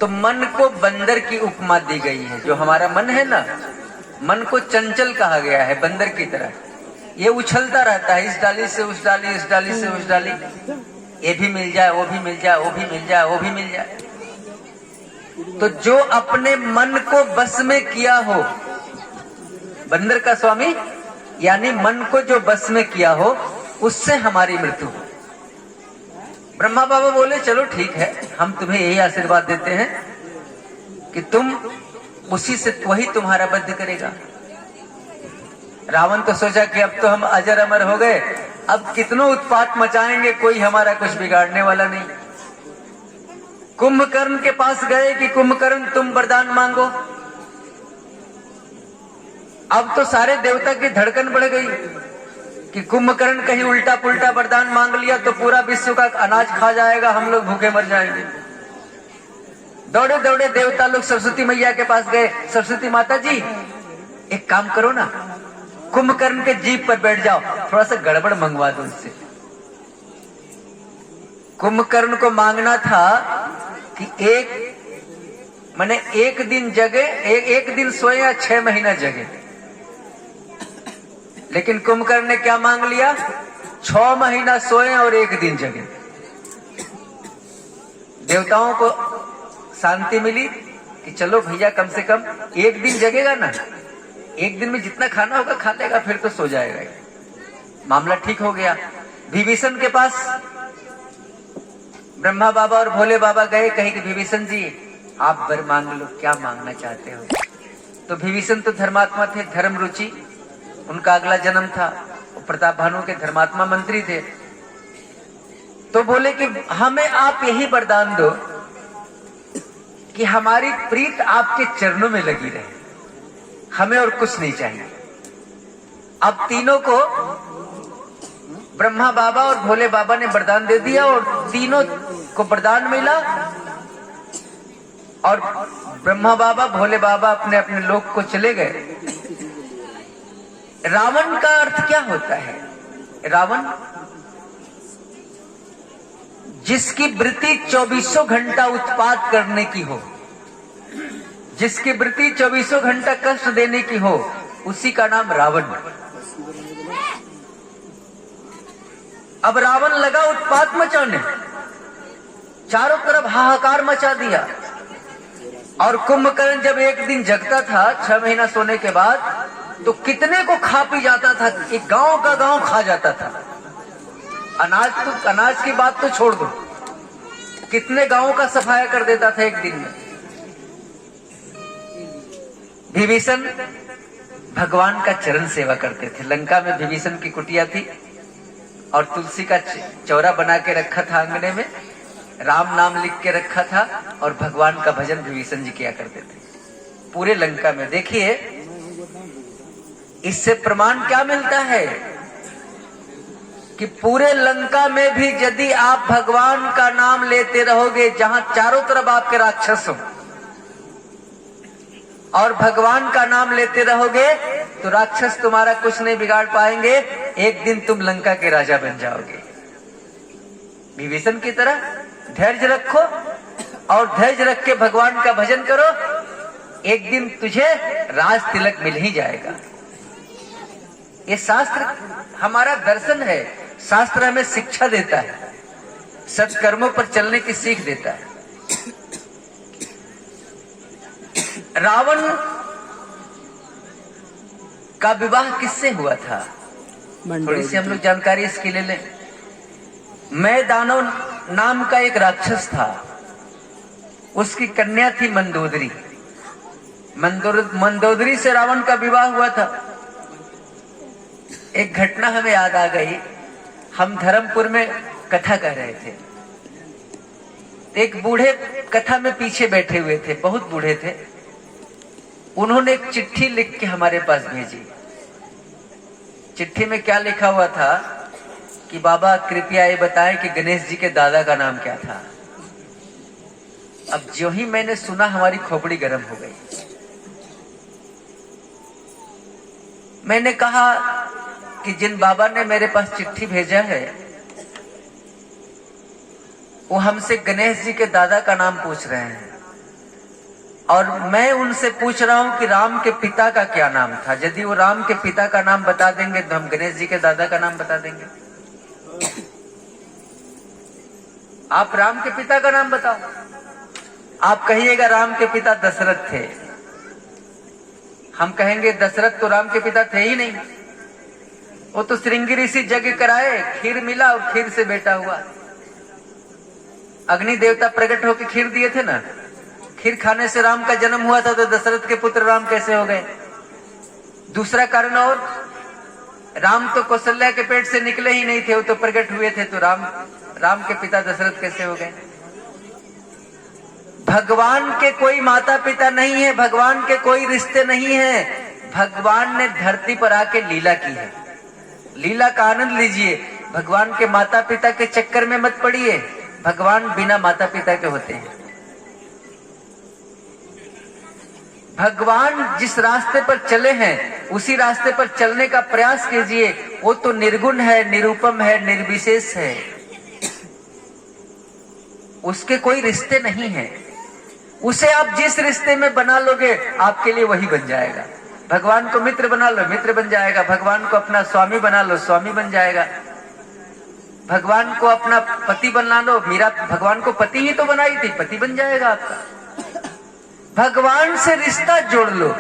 तो मन को बंदर की उपमा दी गई है। जो हमारा मन है ना, मन को चंचल कहा गया है, बंदर की तरह। ये उछलता रहता है, इस डाली से उस डाली, इस डाली से उस डाली, ये भी मिल जाए, वो भी मिल जाए, वो भी मिल जाए, वो भी मिल जाए। तो जो अपने मन को बस में किया हो, बंदर का स्वामी यानी मन को जो बस में किया हो, उससे हमारी मृत्यु हो। ब्रह्मा बाबा बोले चलो ठीक है, हम तुम्हें यही आशीर्वाद देते हैं कि तुम उसी से, वही तुम्हारा वध करेगा। रावण तो सोचा कि अब तो हम अजर अमर हो गए, अब कितनों उत्पात मचाएंगे, कोई हमारा कुछ बिगाड़ने वाला नहीं। कुंभकर्ण के पास गए कि कुंभकर्ण तुम वरदान मांगो। अब तो सारे देवता की धड़कन बढ़ गई कि कुंभकर्ण कहीं उल्टा पुल्टा वरदान मांग लिया तो पूरा विश्व का अनाज खा जाएगा, हम लोग भूखे मर जाएंगे। दौड़े दौड़े देवता लोग सरस्वती मैया के पास गए, सरस्वती माता जी एक काम करो ना, कुंभकर्ण के जीभ पर बैठ जाओ, थोड़ा सा गड़बड़ मंगवा दो उससे। कुंभकर्ण को मांगना था कि एक दिन जगे, एक दिन सोए या 6 महीना जगे। लेकिन कुंभकर्ण ने क्या मांग लिया? 6 महीना सोए और 1 दिन जगे। देवताओं को शांति मिली कि चलो भैया कम से कम 1 दिन जगेगा ना, 1 दिन में जितना खाना होगा खा लेगा, फिर तो सो जाएगा। मामला ठीक हो गया। विभीषण के पास ब्रह्मा बाबा और भोले बाबा गए, कहे कि विभीषण जी आप वर मांग लो, क्या मांगना चाहते हो? तो विभीषण तो धर्मात्मा थे, धर्म रुचि उनका अगला जन्म था, प्रताप भानु के धर्मात्मा मंत्री थे। तो बोले कि हमें आप यही वरदान दो कि हमारी प्रीत आपके चरणों में लगी रहे, हमें और कुछ नहीं चाहिए। अब तीनों को ब्रह्मा बाबा और भोले बाबा ने वरदान दे दिया और तीनों को वरदान मिला। और ब्रह्मा बाबा भोले बाबा अपने अपने लोक को चले गए। रावण का अर्थ क्या होता है? रावण जिसकी वृत्ति 24 घंटा उत्पात करने की हो, जिसकी वृत्ति 24 घंटा कष्ट देने की हो, उसी का नाम रावण। अब रावण लगा उत्पात मचाने, चारों तरफ हाहाकार मचा दिया। और कुंभकर्ण जब 1 दिन जगता था 6 महीना सोने के बाद, तो कितने को खा पी जाता था, एक गांव का गांव खा जाता था। अनाज की बात तो छोड़ दो, कितने गांवों का सफाया कर देता था 1 दिन में। विभीषण भगवान का चरण सेवा करते थे। लंका में विभीषण की कुटिया थी और तुलसी का चौरा बना के रखा था आंगने में, राम नाम लिख के रखा था और भगवान का भजन विभीषण जी किया करते थे पूरे लंका में। देखिए इससे प्रमाण क्या मिलता है कि पूरे लंका में भी यदि आप भगवान का नाम लेते रहोगे, जहां चारों तरफ आपके राक्षस हो, और भगवान का नाम लेते रहोगे, तो राक्षस तुम्हारा कुछ नहीं बिगाड़ पाएंगे। एक दिन तुम लंका के राजा बन जाओगे। विभीषण की तरह धैर्य रखो और धैर्य रख के भगवान का भजन करो, एक दिन तुझे राज तिलक मिल ही जाएगा। ये शास्त्र हमारा दर्शन है, शास्त्र हमें शिक्षा देता है, सत्कर्मों पर चलने की सीख देता है। रावण का विवाह किससे हुआ था? थोड़ी सी हम लोग जानकारी इसकी ले लें। मैं दानव नाम का एक राक्षस था, उसकी कन्या थी मंदोदरी। मंदोदरी से रावण का विवाह हुआ था। एक घटना हमें याद आ गई। हम धर्मपुर में कथा कर रहे थे, एक बूढ़े कथा में पीछे बैठे हुए थे, बहुत बूढ़े थे। उन्होंने एक चिट्ठी लिख के हमारे पास भेजी। चिट्ठी में क्या लिखा हुआ था कि बाबा कृपया ये बताएं कि गणेश जी के दादा का नाम क्या था। अब जो ही मैंने सुना हमारी खोपड़ी गर्म हो गई। मैंने कहा कि जिन बाबा ने मेरे पास चिट्ठी भेजा है वो हमसे गणेश जी के दादा का नाम पूछ रहे हैं। और मैं उनसे पूछ रहा हूं कि राम के पिता का क्या नाम था। यदि वो राम के पिता का नाम बता देंगे तो हम गणेश जी के दादा का नाम बता देंगे। आप राम के पिता का नाम बताओ। आप कहिएगा राम के पिता दशरथ थे, हम कहेंगे दशरथ तो राम के पिता थे ही नहीं, वो तो श्रृंगी ऋषि यज्ञ कराए, खीर मिला और खीर से बेटा हुआ। अग्नि देवता प्रकट होकर खीर दिए थे ना, खीर खाने से राम का जन्म हुआ था, तो दशरथ के पुत्र राम कैसे हो गए? दूसरा कारण और, राम तो कौशल्या के पेट से निकले ही नहीं थे, वो तो प्रकट हुए थे, तो राम के पिता दशरथ कैसे हो गए? भगवान के कोई माता पिता नहीं है, भगवान के कोई रिश्ते नहीं है। भगवान ने धरती पर आके लीला की है, लीला का आनंद लीजिए। भगवान के माता पिता के चक्कर में मत पड़िए, भगवान बिना माता पिता के होते हैं। भगवान जिस रास्ते पर चले हैं उसी रास्ते पर चलने का प्रयास कीजिए। वो तो निर्गुण है, निरूपम है, निर्विशेष है, उसके कोई रिश्ते नहीं है। उसे आप जिस रिश्ते में बना लोगे आपके लिए वही बन जाएगा। भगवान को मित्र बना लो, मित्र बन जाएगा। भगवान को अपना स्वामी बना लो, स्वामी बन जाएगा। भगवान को अपना पति बना लो, मीरा भगवान को पति ही तो बनाई थी, पति बन जाएगा आपका। भगवान से रिश्ता जोड़ लो,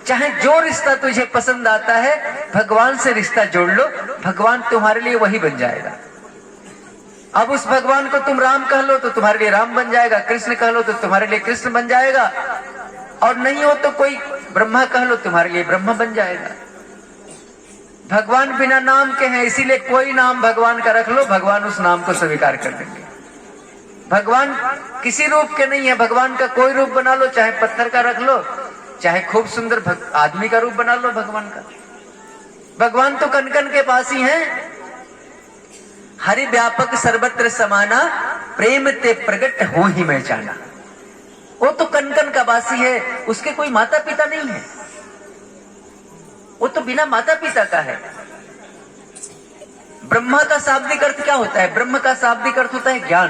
चाहे जो रिश्ता तुझे पसंद आता है भगवान से रिश्ता जोड़ लो, भगवान तुम्हारे लिए वही बन जाएगा। अब उस भगवान को तुम राम कह लो तो तुम्हारे लिए राम बन जाएगा, कृष्ण कह लो तो तुम्हारे लिए कृष्ण बन जाएगा, और नहीं हो तो कोई ब्रह्मा कह लो तुम्हारे लिए ब्रह्मा बन जाएगा। भगवान बिना नाम के हैं, इसीलिए कोई नाम भगवान का रख लो, भगवान उस नाम को स्वीकार कर देंगे। भगवान किसी रूप के नहीं है, भगवान का कोई रूप बना लो, चाहे पत्थर का रख लो, चाहे खूब सुंदर आदमी का रूप बना लो भगवान का। भगवान तो कन कन के पास ही हैं। हरि व्यापक सर्वत्र समाना, प्रेम ते प्रगट हो ही मैं जाना। वो तो कन कन का वासी है, उसके कोई माता पिता नहीं है, वो तो बिना माता पिता का है। ब्रह्मा का शाब्दिक अर्थ क्या होता है? ब्रह्म का शाब्दिक अर्थ होता है ज्ञान।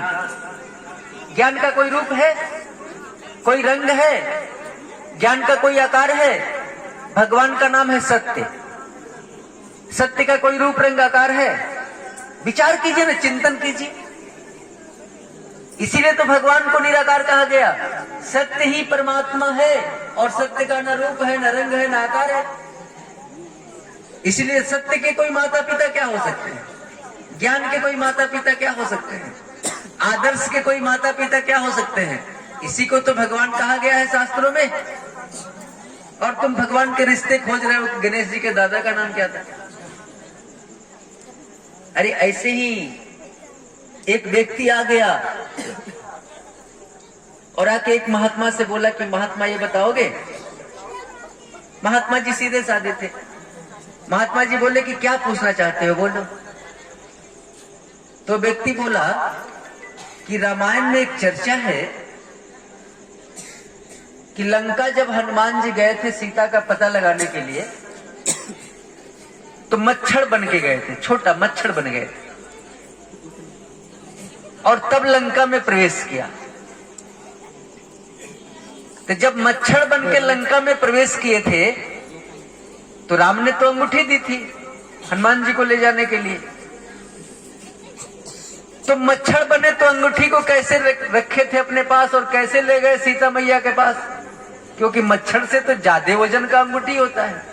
ज्ञान का कोई रूप है, कोई रंग है, ज्ञान का कोई आकार है? भगवान का नाम है सत्य। सत्य का कोई रूप रंग आकार है? विचार कीजिए ना, चिंतन कीजिए। इसीलिए तो भगवान को निराकार कहा गया। सत्य ही परमात्मा है, और सत्य का न रूप है, न रंग है, न आकार है। इसलिए सत्य के कोई माता पिता क्या हो सकते हैं? ज्ञान के कोई माता पिता क्या हो सकते हैं? आदर्श के कोई माता पिता क्या हो सकते हैं? इसी को तो भगवान कहा गया है शास्त्रों में। और तुम भगवान के रिश्ते खोज रहे हो। गणेश जी के दादा का नाम क्या था? अरे ऐसे ही एक व्यक्ति आ गया और आके एक महात्मा से बोला कि महात्मा ये बताओगे। महात्मा जी सीधे साधे थे। महात्मा जी बोले कि क्या पूछना चाहते हो, बोलो। तो व्यक्ति बोला कि रामायण में एक चर्चा है कि लंका जब हनुमान जी गए थे सीता का पता लगाने के लिए, तो मच्छर बन के गए थे, छोटा मच्छर बन गए थे, और तब लंका में प्रवेश किया। तो जब मच्छर बन के लंका में प्रवेश किए थे तो राम ने तो अंगूठी दी थी हनुमान जी को ले जाने के लिए। तो मच्छर बने तो अंगूठी को कैसे रखे थे अपने पास और कैसे ले गए सीता मैया के पास? क्योंकि मच्छर से तो ज्यादा वजन का अंगूठी होता है।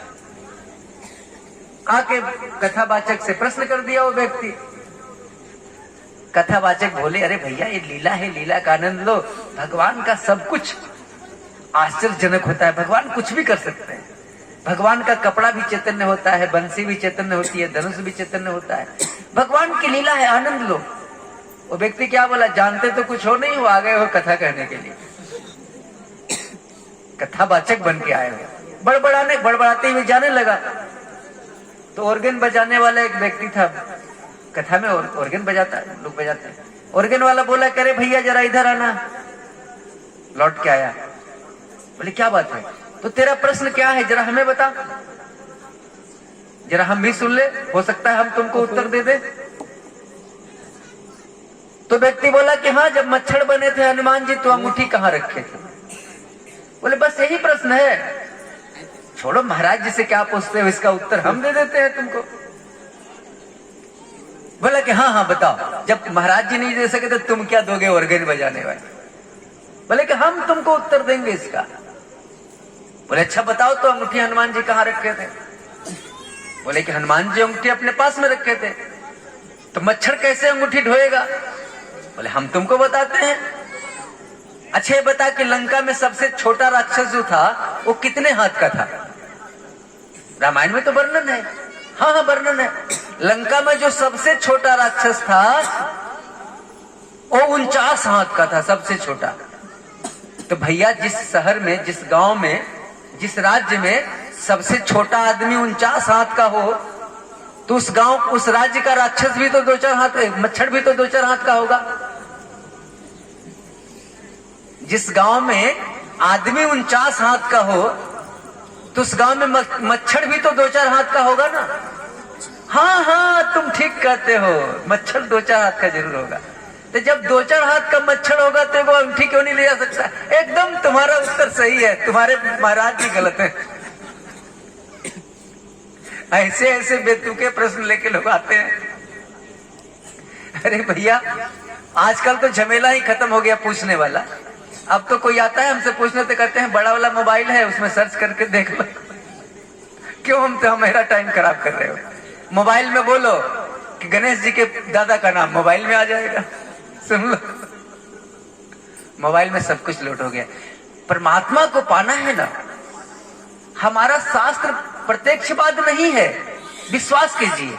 आके कथावाचक से प्रश्न कर दिया वो व्यक्ति। कथावाचक बोले, अरे भैया ये लीला है, लीला का आनंद लो। भगवान का सब कुछ आश्चर्यजनक होता है, भगवान कुछ भी कर सकते हैं। भगवान का कपड़ा भी चैतन्य होता है, बंसी भी चैतन्य होती है, धनुष भी चैतन्य होता है। भगवान की लीला है, आनंद लो। वो व्यक्ति क्या बोला, जानते तो कुछ हो नहीं, हो आ गए हो कथा कहने के लिए, कथावाचक बन के आए हो। बड़बड़ाते हुए जाने लगा। तो ऑर्गन बजाने वाला एक व्यक्ति था, कथा में ऑर्गन बजाता है, लोग बजाते हैं। ऑर्गन वाला बोला, करे भैया जरा इधर आना। लौट के आया, बोले क्या बात है? तो तेरा प्रश्न क्या है जरा हमें बता, जरा हम भी सुन ले, हो सकता है हम तुमको उत्तर दे दे। तो व्यक्ति बोला कि हाँ, जब मच्छर बने थे हनुमान जी तो अंगूठी कहाँ रखे थे? बोले बस यही प्रश्न है, छोड़ो महाराज जी से क्या पूछते हो, इसका उत्तर हम दे देते हैं तुमको। बोला कि हाँ हाँ बताओ, जब महाराज जी नहीं दे सके तो तुम क्या दोगे ऑर्गन बजाने वाले। बोले कि हम तुमको उत्तर देंगे इसका। बोले अच्छा बताओ तो अंगूठी हनुमान जी कहाँ रखे थे। बोले कि हनुमान जी अंगूठी अपने पास में रखे थे। तो मच्छर कैसे अंगूठी ढोएगा। बोले हम तुमको बताते हैं। अच्छा ये बता कि लंका में सबसे छोटा राक्षस जो था वो कितने हाथ का था। रामायण में तो वर्णन है, हाँ हाँ वर्णन है। लंका में जो सबसे छोटा राक्षस था वो 49 हाथ का था, सबसे छोटा। तो भैया जिस शहर में, जिस गांव में, जिस राज्य में सबसे छोटा आदमी 49 हाथ का हो, तो उस गांव, उस राज्य का राक्षस भी तो 2-4 हाथ, मच्छर भी तो 2-4 हाथ का होगा। जिस गांव में आदमी 49 हाथ का हो, तो उस गांव में मच्छर भी तो 2-4 हाथ का होगा ना। हाँ हाँ तुम ठीक कहते हो, मच्छर 2-4 हाथ का जरूर होगा। तो जब 2-4 हाथ का मच्छर होगा तो वो अंगूठी क्यों नहीं ले जा सकता। एकदम तुम्हारा उत्तर सही है, तुम्हारे महाराज जी गलत है। ऐसे ऐसे बेतुके प्रश्न लेके लोग आते हैं। अरे भैया आजकल तो झमेला ही खत्म हो गया पूछने वाला। अब तो कोई आता है हमसे पूछने तो कहते हैं बड़ा वाला मोबाइल है उसमें सर्च करके देख लो। क्यों हम तो हमारा टाइम खराब कर रहे हो। मोबाइल में बोलो कि गणेश जी के दादा का नाम, मोबाइल में आ जाएगा, सुन लो। मोबाइल में सब कुछ लोड हो गया। परमात्मा को पाना है ना, हमारा शास्त्र प्रत्यक्षवाद नहीं है, विश्वास कीजिए।